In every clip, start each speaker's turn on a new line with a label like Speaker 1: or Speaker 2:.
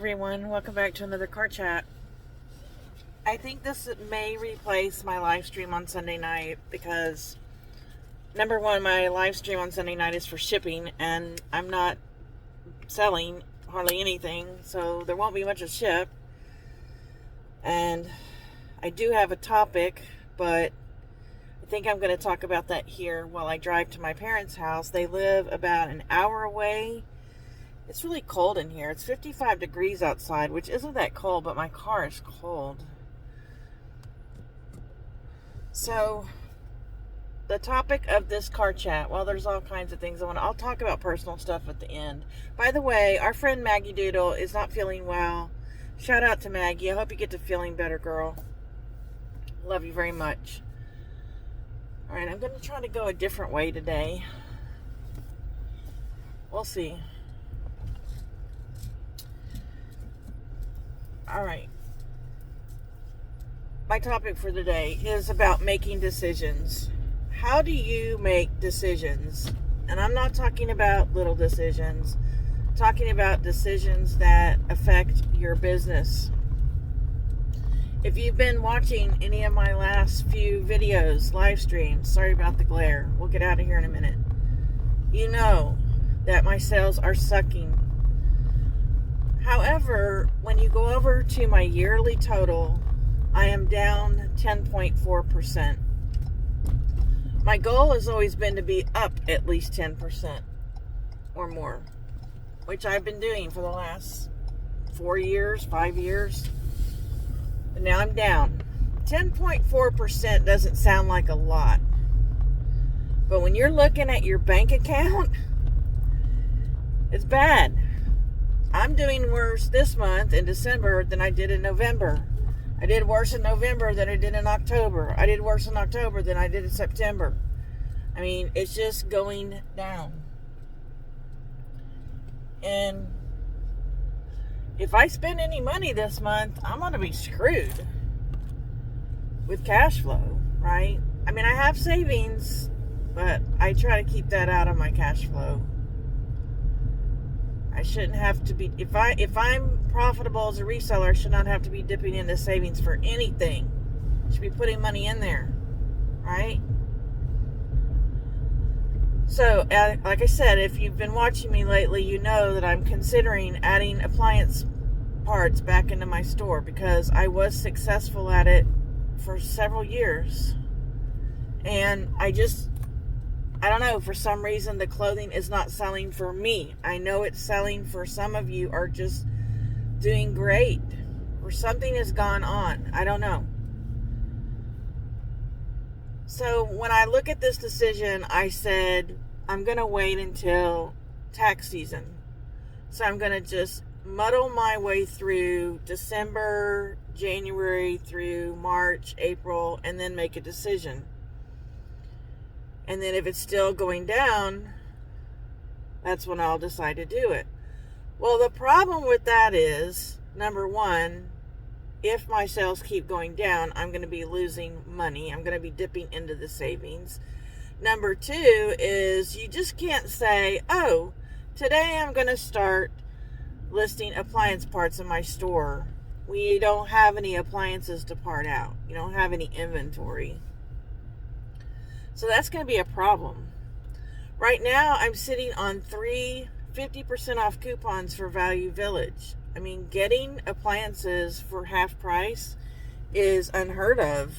Speaker 1: everyone, welcome back to another car chat. I think this may replace my live stream on Sunday night because number one, my live stream on Sunday night is for shipping and I'm not selling hardly anything, so there won't be much to ship. And I do have a topic, but I think I'm going to talk about that here while I drive to my parents' house. They live about an hour away. It's really cold in here. It's 55 degrees outside, which isn't that cold, but my car is cold. So, the topic of this car chat, well, there's all kinds of things I'll talk about personal stuff at the end. By the way, our friend Maggie Doodle is not feeling well. Shout out to Maggie. I hope you get to feeling better, girl. Love you very much. All right, I'm going to try to go a different way today. We'll see. All right. My topic for today is about making decisions. How do you make decisions? And I'm not talking about little decisions. I'm talking about decisions that affect your business. If you've been watching any of my last few videos, live streams, sorry about the glare. We'll get out of here in a minute. You know that my sales are sucking. However, when you go over to my yearly total, I am down 10.4%. My goal has always been to be up at least 10% or more, which I've been doing for the last 4 years, 5 years. But now I'm down. 10.4% doesn't sound like a lot. But when you're looking at your bank account, it's bad. I'm doing worse this month in December than I did in November. I did worse in November than I did in October. I did worse in October than I did in September. I mean, it's just going down. And if I spend any money this month, I'm going to be screwed with cash flow, right? I mean, I have savings, but I try to keep that out of my cash flow. I shouldn't have to be, if I'm profitable as a reseller, I should not have to be dipping into savings for anything. I should be putting money in there, right? So, like I said, if you've been watching me lately, you know that I'm considering adding appliance parts back into my store because I was successful at it for several years. And I don't know, for some reason the clothing is not selling for me. I know it's selling for some of you are just doing great. Or something has gone on. I don't know. So when I look at this decision, I said, I'm going to wait until tax season. So I'm going to just muddle my way through December, January through March, April, and then make a decision. And then if it's still going down, that's when I'll decide to do it. Well, the problem with that is, number one, if my sales keep going down, I'm going to be losing money. I'm going to be dipping into the savings. Number two is you just can't say, oh, today I'm going to start listing appliance parts in my store. We don't have any appliances to part out. You don't have any inventory. So that's going to be a problem. Right now, I'm sitting on 3 50% off coupons for Value Village. I mean, getting appliances for half price is unheard of.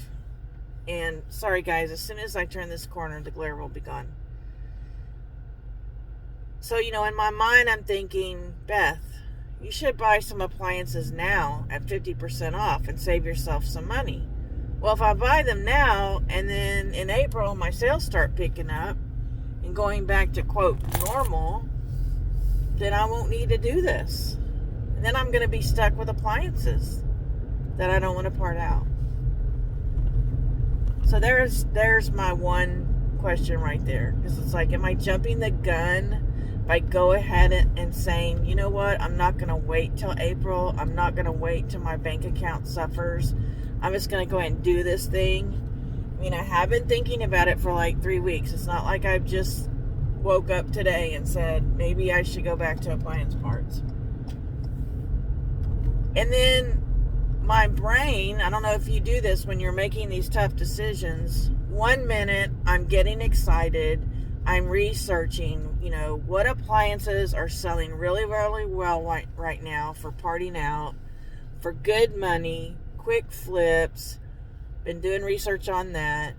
Speaker 1: And sorry guys, as soon as I turn this corner, the glare will be gone. So, in my mind, I'm thinking, Beth, you should buy some appliances now at 50% off and save yourself some money. Well, if I buy them now and then in April my sales start picking up and going back to quote normal, then I won't need to do this. And then I'm going to be stuck with appliances that I don't want to part out. So there's my one question right there. Because it's like, am I jumping the gun by go ahead and saying, you know what, I'm not going to wait till April. I'm not going to wait till my bank account suffers. I'm just going to go ahead and do this thing. I mean, I have been thinking about it for like 3 weeks. It's not like I've just woke up today and said, maybe I should go back to appliance parts. And then my brain, I don't know if you do this when you're making these tough decisions. 1 minute, I'm getting excited. I'm researching, what appliances are selling really, really well right now for partying out, for good money, quick flips. Been doing research on that.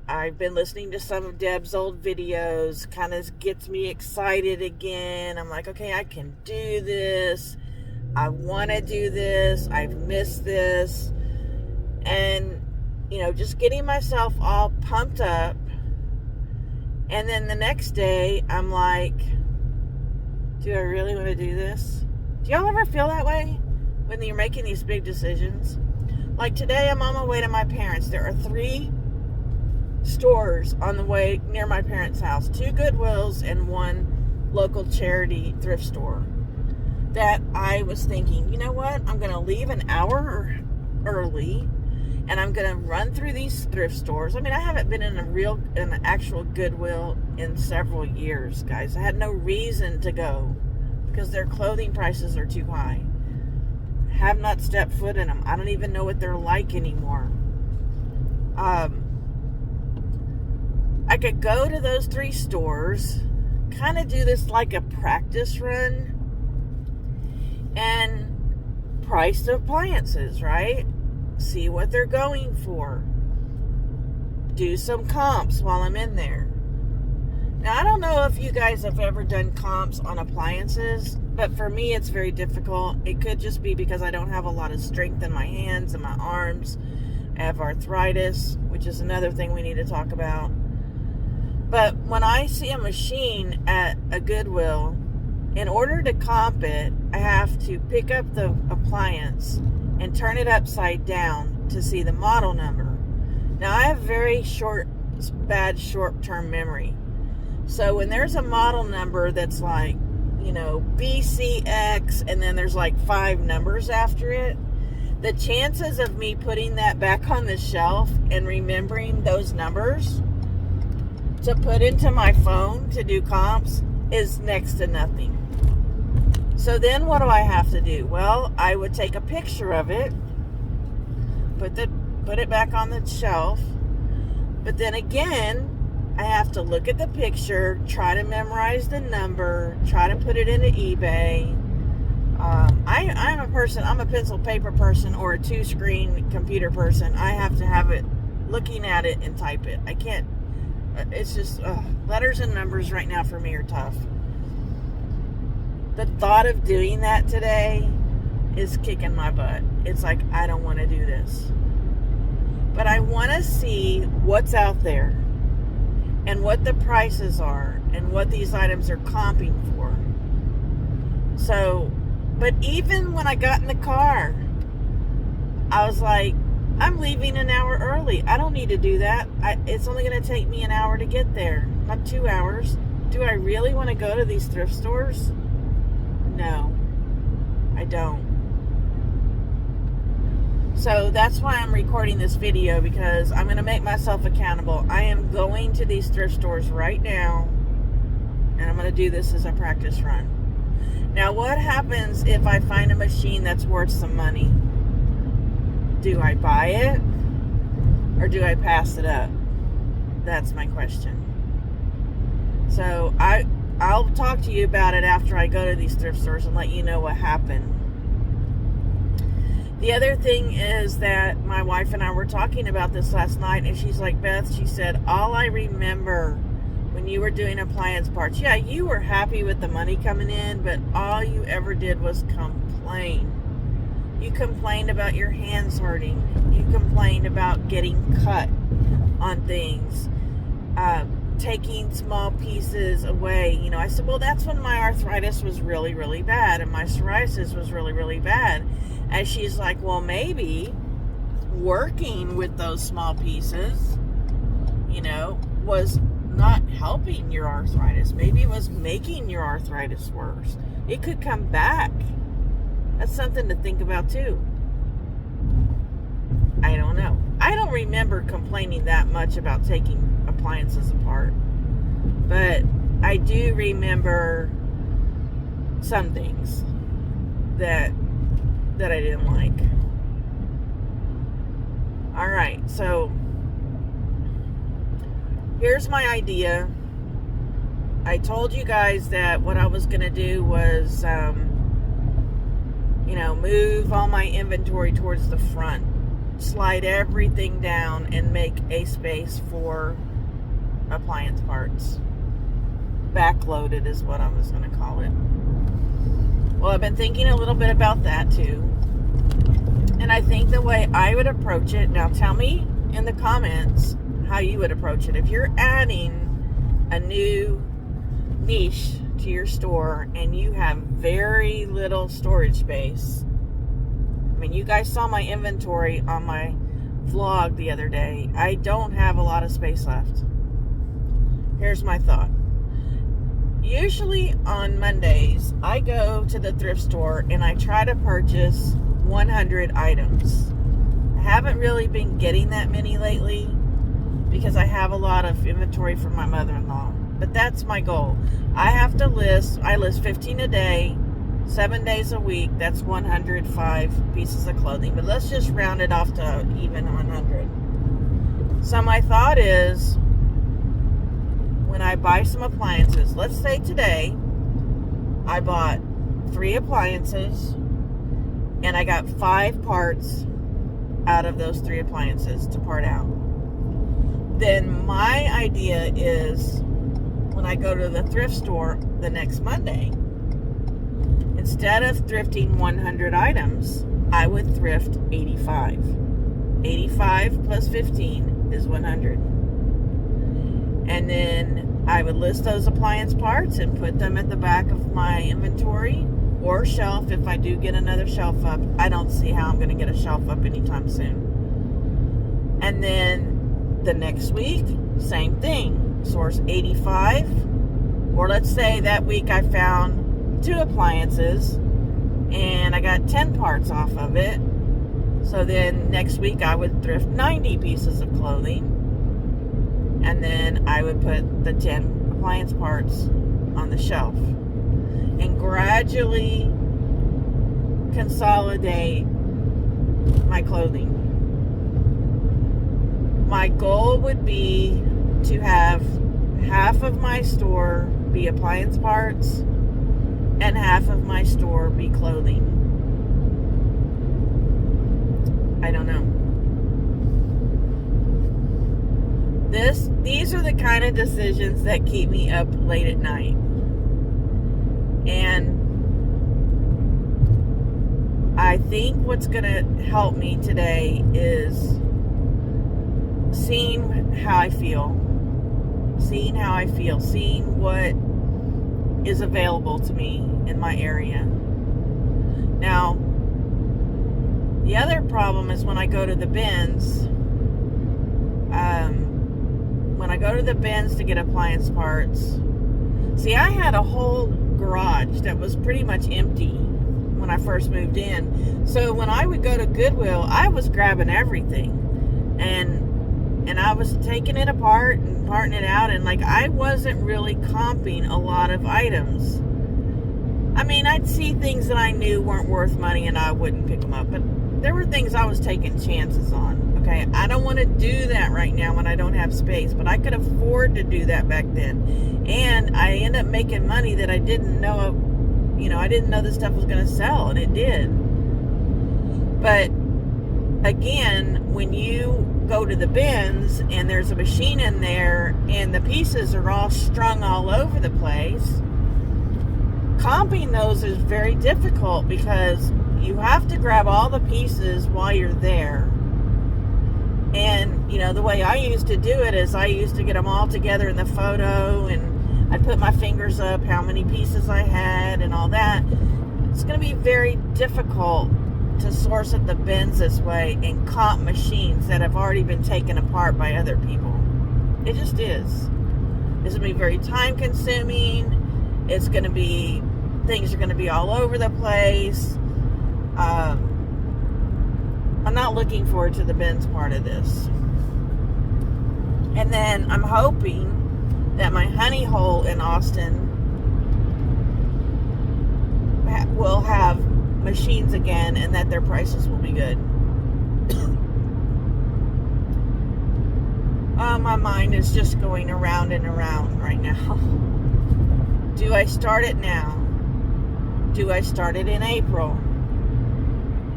Speaker 1: I've been listening to some of Deb's old videos. Kind of gets me excited again. I'm like, okay, I can do this. I want to do this. I've missed this. And, just getting myself all pumped up. And then the next day, I'm like, do I really want to do this? Do y'all ever feel that way when you're making these big decisions? Like today, I'm on my way to my parents'. There are 3 stores on the way near my parents' house. 2 Goodwills and 1 local charity thrift store. That I was thinking, you know what? I'm going to leave an hour early. And I'm going to run through these thrift stores. I mean, I haven't been in an actual Goodwill in several years, guys. I had no reason to go because their clothing prices are too high. Have not stepped foot in them. I don't even know what they're like anymore. I could go to those 3 stores, kind of do this like a practice run, and price the appliances, right? See what they're going for. Do some comps while I'm in there. Now, I don't know if you guys have ever done comps on appliances, but for me, it's very difficult. It could just be because I don't have a lot of strength in my hands and my arms. I have arthritis, which is another thing we need to talk about. But when I see a machine at a Goodwill, in order to comp it, I have to pick up the appliance and turn it upside down to see the model number. Now, I have very bad short-term memory. So when there's a model number that's like, BCX, and then there's like 5 numbers after it, the chances of me putting that back on the shelf and remembering those numbers to put into my phone to do comps is next to nothing. So then what do I have to do? Well, I would take a picture of it, put it back on the shelf, but then again, I have to look at the picture, try to memorize the number, try to put it into eBay. I'm a pencil paper person or a 2-screen computer person. I have to have it looking at it and type it. I can't, it's just, letters and numbers right now for me are tough. The thought of doing that today is kicking my butt. It's like, I don't want to do this. But I want to see what's out there and what the prices are and what these items are comping for. So, but even when I got in the car, I was like, I'm leaving an hour early. I don't need to do that. It's only going to take me an hour to get there, not 2 hours. Do I really want to go to these thrift stores? No, I don't. So that's why I'm recording this video, because I'm going to make myself accountable. I am going to these thrift stores right now, and I'm going to do this as a practice run. Now, what happens if I find a machine that's worth some money? Do I buy it, or do I pass it up? That's my question. So I'll talk to you about it after I go to these thrift stores and let you know what happened. The other thing is that my wife and I were talking about this last night, and she's like, Beth, she said, all I remember when you were doing appliance parts, yeah, you were happy with the money coming in, but all you ever did was complain. You complained about your hands hurting. You complained about getting cut on things. Taking small pieces away. I said, well, that's when my arthritis was really, really bad and my psoriasis was really, really bad. And she's like, well, maybe working with those small pieces, was not helping your arthritis. Maybe it was making your arthritis worse. It could come back. That's something to think about too. I don't know. I don't remember complaining that much about taking appliances apart, but I do remember some things that that I didn't like. All right, so here's my idea. I told you guys that what I was going to do was, move all my inventory towards the front, slide everything down, and make a space for appliance parts. Backloaded is what I was going to call it. Well, I've been thinking a little bit about that too. And I think the way I would approach it, now tell me in the comments how you would approach it. If you're adding a new niche to your store and you have very little storage space, I mean, you guys saw my inventory on my vlog the other day. I don't have a lot of space left. Here's my thought. Usually on Mondays, I go to the thrift store and I try to purchase 100 items. I haven't really been getting that many lately because I have a lot of inventory from my mother-in-law. But that's my goal. I list 15 a day, 7 days a week. That's 105 pieces of clothing. But let's just round it off to even 100. So my thought is, when I buy some appliances, let's say today I bought 3 appliances and I got 5 parts out of those 3 appliances to part out. Then my idea is, when I go to the thrift store the next Monday, instead of thrifting 100 items, I would thrift 85. 85 plus 15 is 100. And then I would list those appliance parts and put them at the back of my inventory or shelf if I do get another shelf up. I don't see how I'm going to get a shelf up anytime soon. And then the next week, same thing. Source 85. Or let's say that week I found 2 appliances and I got 10 parts off of it. So then next week I would thrift 90 pieces of clothing. And then I would put the 10 appliance parts on the shelf. And gradually consolidate my clothing. My goal would be to have half of my store be appliance parts and half of my store be clothing. I don't know. These are the kind of decisions that keep me up late at night. And I think what's going to help me today is seeing how I feel. Seeing what is available to me in my area. Now, the other problem is when I go to the bins, to get appliance parts. See, I had a whole garage that was pretty much empty when I first moved in. So when I would go to Goodwill, I was grabbing everything. And I was taking it apart and parting it out, and I wasn't really comping a lot of items. I mean, I'd see things that I knew weren't worth money and I wouldn't pick them up, but there were things I was taking chances on. Okay, I don't want to do that right now when I don't have space, but I could afford to do that back then. And I end up making money that I didn't know, I didn't know this stuff was going to sell, and it did. But again, when you go to the bins and there's a machine in there and the pieces are all strung all over the place, comping those is very difficult because you have to grab all the pieces while you're there. And the way I used to do it is I used to get them all together in the photo, and I'd put my fingers up how many pieces I had and all that. It's going to be very difficult to source at the bins this way and comp machines that have already been taken apart by other people. It just is. It's going to be very time consuming. It's going to be, things are going to be all over the place. I'm not looking forward to the bins part of this. And then I'm hoping that my honey hole in Austin will have machines again and that their prices will be good. My mind is just going around and around right now. Do I start it now? Do I start it in April?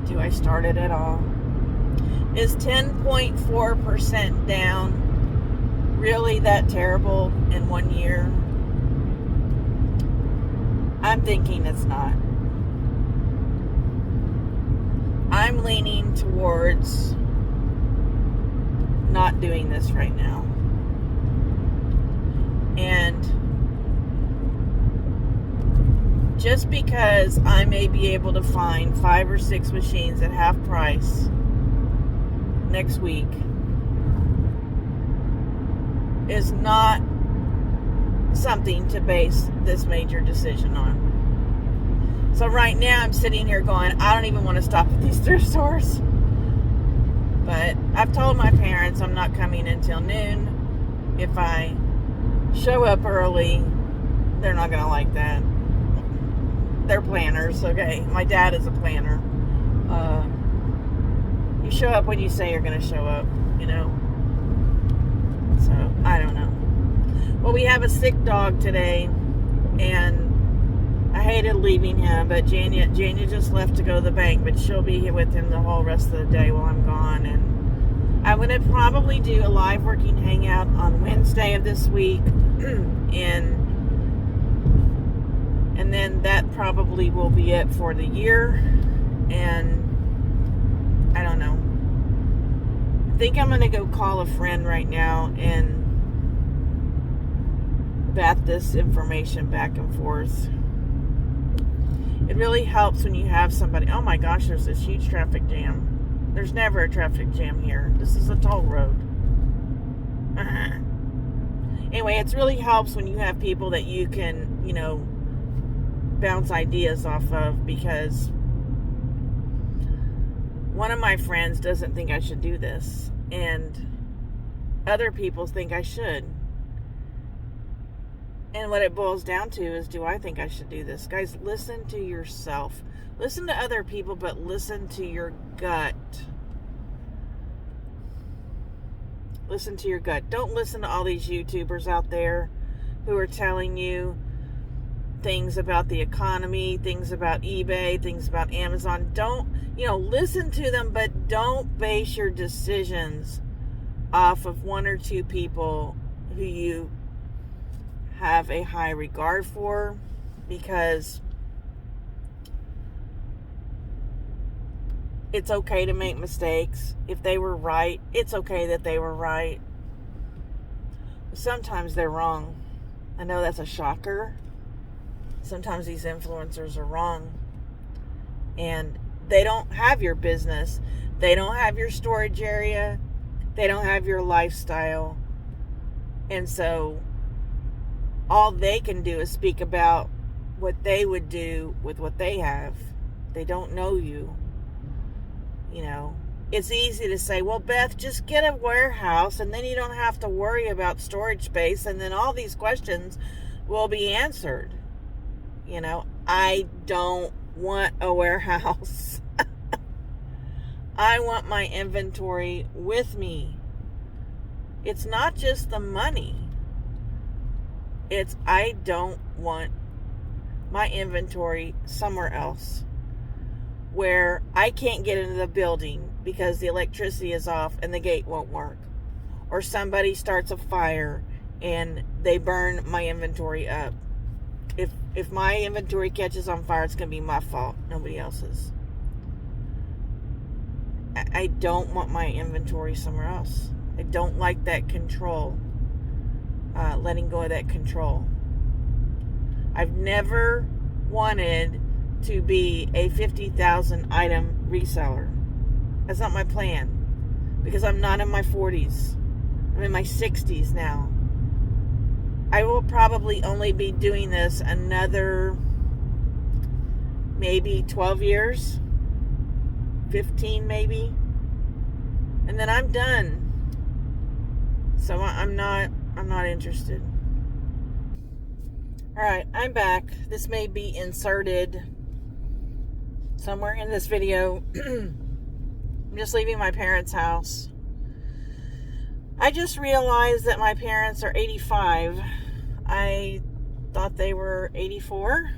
Speaker 1: Do I start it at all? Is 10.4% down really that terrible in 1 year? I'm thinking it's not. I'm leaning towards not doing this right now. And just because I may be able to find 5 or 6 machines at half price next week is not something to base this major decision on. So right now I'm sitting here going, I don't even want to stop at these thrift stores. But I've told my parents I'm not coming until noon. If I show up early, they're not going to like that. They're planners, okay? My dad is a planner. You show up when you say you're going to show up, you know? So, I don't know. Well, we have a sick dog today, and I hated leaving him, but Jania just left to go to the bank, but she'll be here with him the whole rest of the day while I'm gone, and I'm going to probably do a live working hangout on Wednesday of this week, and then that probably will be it for the year, and I don't know. I think I'm going to go call a friend right now and bat this information back and forth. It really helps when you have somebody. Oh my gosh, there's this huge traffic jam. There's never a traffic jam here. This is a toll road. Anyway, it really helps when you have people that you can, you know, bounce ideas off of, because one of my friends doesn't think I should do this, and other people think I should. And what it boils down to is, do I think I should do this? Guys, listen to yourself. Listen to other people, but listen to your gut. Listen to your gut. Don't listen to all these YouTubers out there who are telling you things about the economy, things about eBay, things about Amazon. Don't, listen to them, but don't base your decisions off of 1 or 2 people who you have a high regard for, because it's okay to make mistakes. If they were right, it's okay that they were right. Sometimes they're wrong. I know that's a shocker. Sometimes these influencers are wrong, and they don't have your business. They don't have your storage area. They don't have your lifestyle. And so all they can do is speak about what they would do with what they have. They don't know you. It's easy to say, well, Beth, just get a warehouse and then you don't have to worry about storage space, and then all these questions will be answered. I don't want a warehouse. I want my inventory with me. It's not just the money. I don't want my inventory somewhere else where I can't get into the building because the electricity is off and the gate won't work. Or somebody starts a fire and they burn my inventory up. If my inventory catches on fire, it's going to be my fault, nobody else's. I don't want my inventory somewhere else. I don't like that control. Letting go of that control. I've never wanted to be a 50,000 item reseller. That's not my plan, because I'm not in my 40s. I'm in my 60s now. I will probably only be doing this another maybe 12 years, 15 maybe, and then I'm done. So I'm not interested. All right, I'm back. This may be inserted somewhere in this video, I'm just leaving my parents' house. I just realized that my parents are 85. I thought they were 84.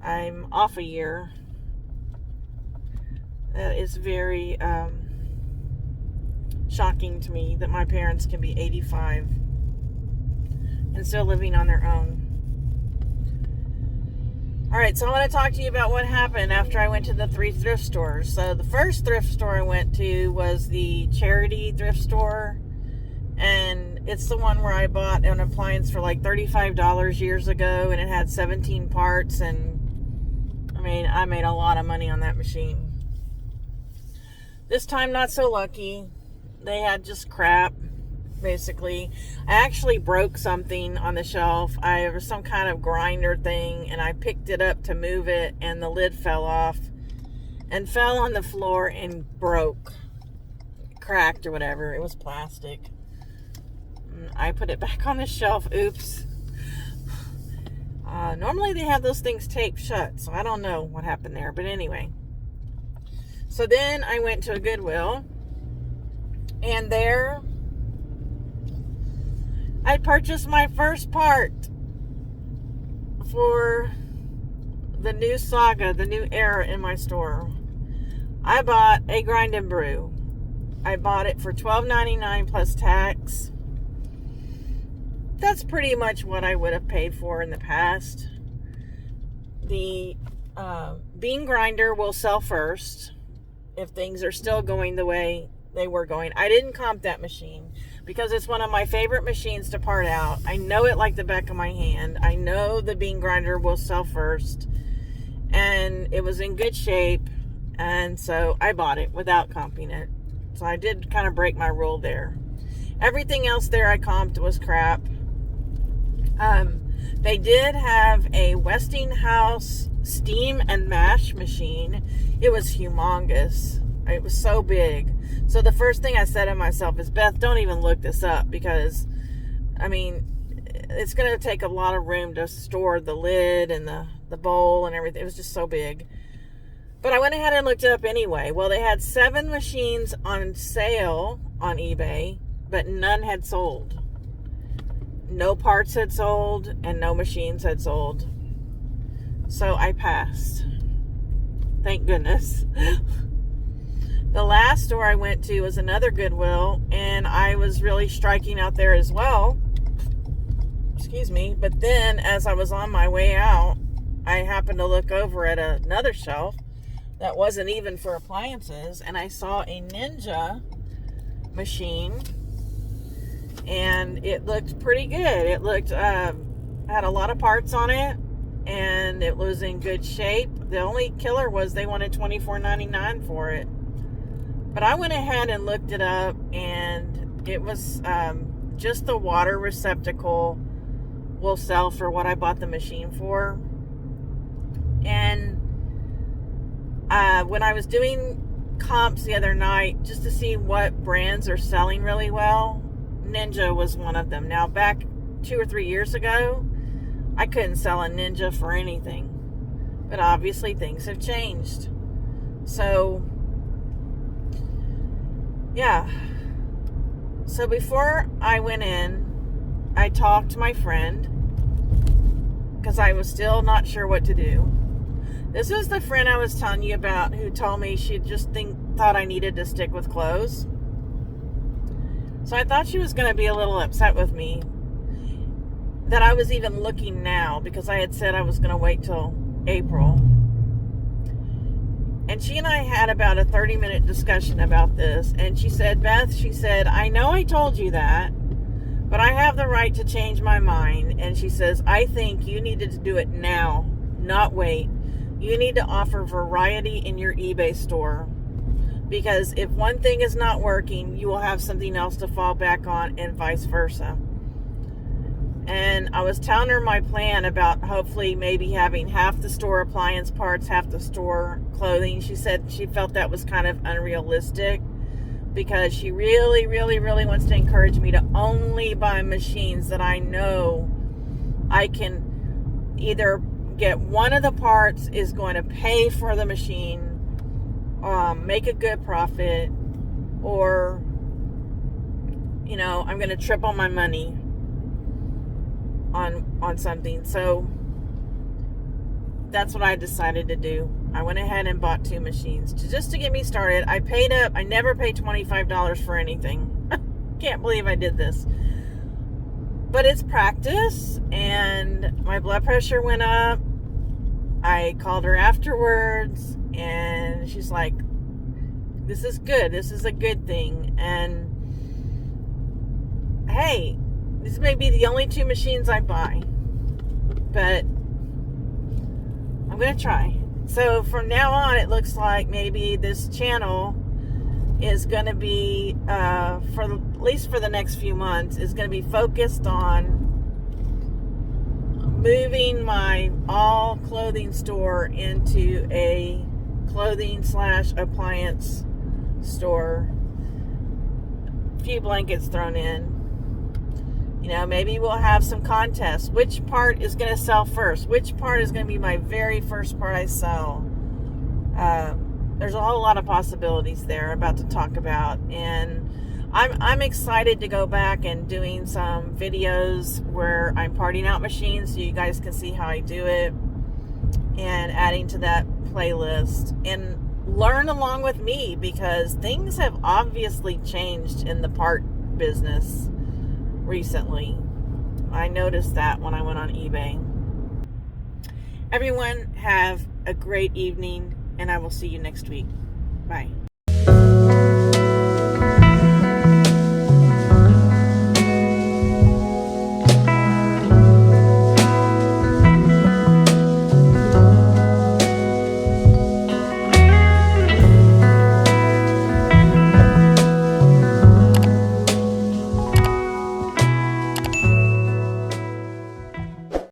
Speaker 1: I'm off a year. That is very shocking to me that my parents can be 85 and still living on their own. Alright, so I want to talk to you about what happened after I went to the 3 thrift stores. So the first thrift store I went to was the charity thrift store. And it's the one where I bought an appliance for like $35 years ago. And it had 17 parts. And I made a lot of money on that machine. This time, not so lucky. They had just crap. Basically, I actually broke something on the shelf. There was some kind of grinder thing, and I picked it up to move it, and the lid fell off and fell on the floor and broke, cracked or whatever. It was plastic. I put it back on the shelf. Oops. Normally they have those things taped shut, so I don't know what happened there, but anyway. So then I went to a Goodwill, and there I purchased my first part for the new saga, the new era in my store. I bought a grind and brew. I bought it for $12.99 plus tax. That's pretty much what I would have paid for in the past. The bean grinder will sell first if things are still going the way they were going. I didn't comp that machine because it's one of my favorite machines to part out. I know it like the back of my hand. I know the bean grinder will sell first, and it was in good shape, and so I bought it without comping it. So I did kind of break my rule there. Everything else there I comped was crap. They did have a Westinghouse steam and mash machine. It was humongous. It was so big. So the first thing I said to myself is, Beth, don't even look this up, because it's going to take a lot of room to store the lid and the bowl and everything. It was just so big. But I went ahead and looked it up anyway. Well, they had 7 machines on sale on eBay, but none had sold. No parts had sold, and no machines had sold. So I passed. Thank goodness. The last store I went to was another Goodwill, and I was really striking out there as well. Excuse me. But then, as I was on my way out, I happened to look over at another shelf that wasn't even for appliances, and I saw a Ninja machine, and it looked pretty good. It looked, had a lot of parts on it, and it was in good shape. The only killer was they wanted $24.99 for it. But I went ahead and looked it up, and it was just the water receptacle will sell for what I bought the machine for. And when I was doing comps the other night, just to see what brands are selling really well, Ninja was one of them. Now, back 2 or 3 years ago, I couldn't sell a Ninja for anything. But obviously things have changed. So, yeah. So before I went in, I talked to my friend, because I was still not sure what to do. This is the friend I was telling you about who told me she just thought I needed to stick with clothes. So I thought she was going to be a little upset with me that I was even looking now, because I had said I was going to wait till April. And she and I had about a 30-minute discussion about this. And she said, Beth, she said, I know I told you that, but I have the right to change my mind. And she says, I think you needed to do it now, not wait. You need to offer variety in your eBay store. Because if one thing is not working, you will have something else to fall back on, and vice versa. And I was telling her my plan about hopefully maybe having half the store appliance parts, half the store clothing. She said she felt that was kind of unrealistic, because she really, really, really wants to encourage me to only buy machines that I know I can either get one of the parts is going to pay for the machine, make a good profit, or, you know, I'm going to triple my money on something. So that's what I decided to do. I went ahead and bought 2 machines just to get me started. I paid up. I never paid $25 for anything. Can't believe I did this. But it's practice, and my blood pressure went up. I called her afterwards, and she's like, this is good. This is a good thing. And hey, this may be the only 2 machines I buy, but I'm going to try. So from now on, it looks like maybe this channel is going to be, at least for the next few months, is going to be focused on moving my all clothing store into a clothing/appliance store. A few blankets thrown in. You know, maybe we'll have some contests. Which part is going to sell first? Which part is going to be my very first part I sell? There's a whole lot of possibilities there I'm about to talk about. And I'm excited to go back and doing some videos where I'm parting out machines so you guys can see how I do it, and adding to that playlist and learn along with me, because things have obviously changed in the part business recently. I noticed that when I went on eBay. Everyone have a great evening, and I will see you next week. Bye.